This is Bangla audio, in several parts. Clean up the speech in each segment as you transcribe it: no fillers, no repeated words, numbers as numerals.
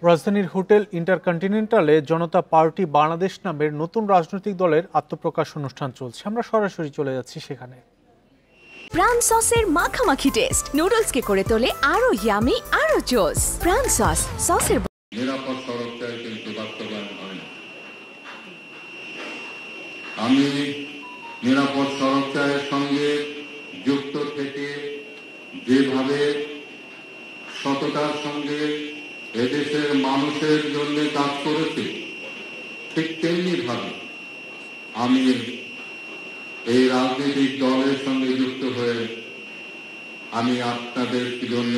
রাজধানীর হোটেল ইন্টারকন্টিনেন্টালে জনতা পার্টি বাংলাদেশ নামের নতুন রাজনৈতিক দলের আত্মপ্রকাশ অনুষ্ঠান চলছে। আমরা সরাসরি চলে যাচ্ছি সেখানে। প্রাণ সসের মাখামাখি টেস্ট নুডলসকে করে তোলে আরো ইয়ামি আরো জোস। প্রাণ সসের নিরাপদ সড়কটাই কিন্তু বাস্তবায়ন হয় না। আমি নিরাপদ সড়কটার সঙ্গে যুক্ত থেকে যেভাবে সততার সঙ্গে এদেশের মানুষের জন্য কাজ করেছি, ঠিক তেমনি ভাবে আমি এই রাজনৈতিক দলের সঙ্গে যুক্ত হয়ে আমি আপনাদের জন্য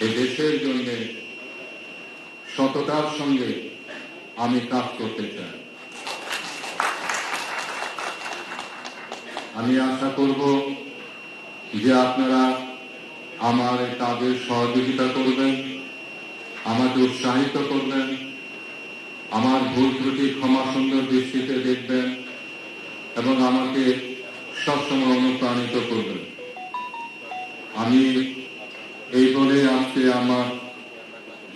এই দেশের জন্য সততার সঙ্গে আমি কাজ করতে চাই। আমি আশা করব যে আপনারা আমার এই কাজে সহযোগিতা করবেন, আমাকে উৎসাহিত করবেন, আমার ভুল ত্রুটি ক্ষমা সুন্দর দৃষ্টিতে দেখবেন এবং আমাকে সবসময় অনুপ্রাণিত করবেন। আমি এই বলে আজকে আমার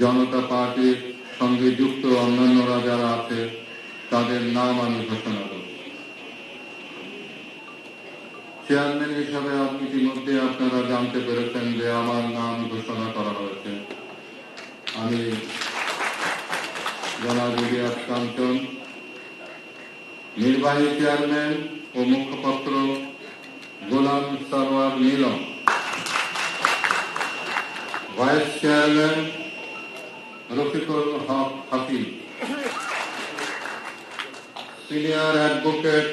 জনতা পার্টির সঙ্গে যুক্ত অন্যান্যরা যারা আছে তাদের নাম আমি ঘোষণা করব। চেয়ারম্যান হিসাবে আপনি ইতিমধ্যে আপনারা জানতে পেরেছেন যে আমার নাম ঘোষণা করা হয়েছে। আমি জনাব ইলিয়াস কাঞ্চন, নির্বাহী চেয়ারম্যান ও মুখপাত্র গোলাম সরওয়ার মিলন, ভাইস চেয়ারম্যান রফিকুল হক হাফিজ, senior advocate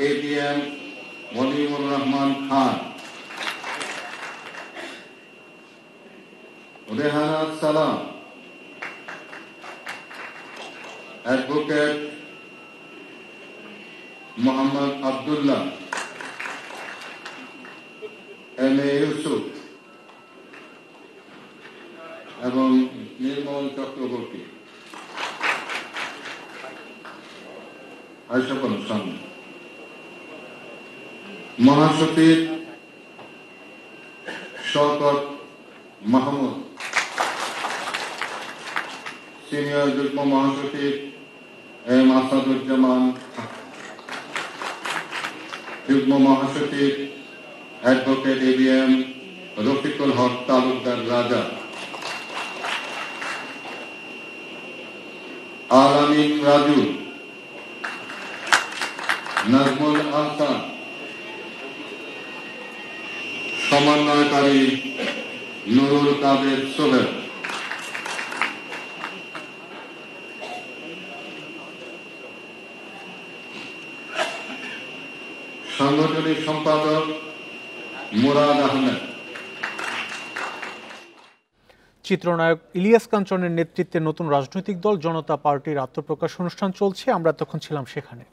ABM মনিউর Rahman Khan, Rehana সালাম, অ্যাডভোকেট মোহাম্মদ আব্দুল্লাহ, MA ইউসুফ এবং নির্মল চক্রবর্তী। সামনে মহাসচিব শওকত মাহমুদ, সিনিয়র যুগ্ম মহাসচিব M আসাদুজ্জামান, যুগ্ম মহাসচিব অ্যাডভোকেট ABM রফিকুল হক তালুকদার রাজা, আলামিন রাজু, নাজমুল আহসান, সমন্বয়কারী নুরুল কাদের সোহেল, সাংগঠনিক সম্পাদক মুরাদ আহমেদ। চিত্রনায়ক ইলিয়াস কাঞ্চনের নেতৃত্বে নতুন রাজনৈতিক দল জনতা পার্টির আত্মপ্রকাশ অনুষ্ঠান চলছে। আমরা তখন ছিলাম সেখানে।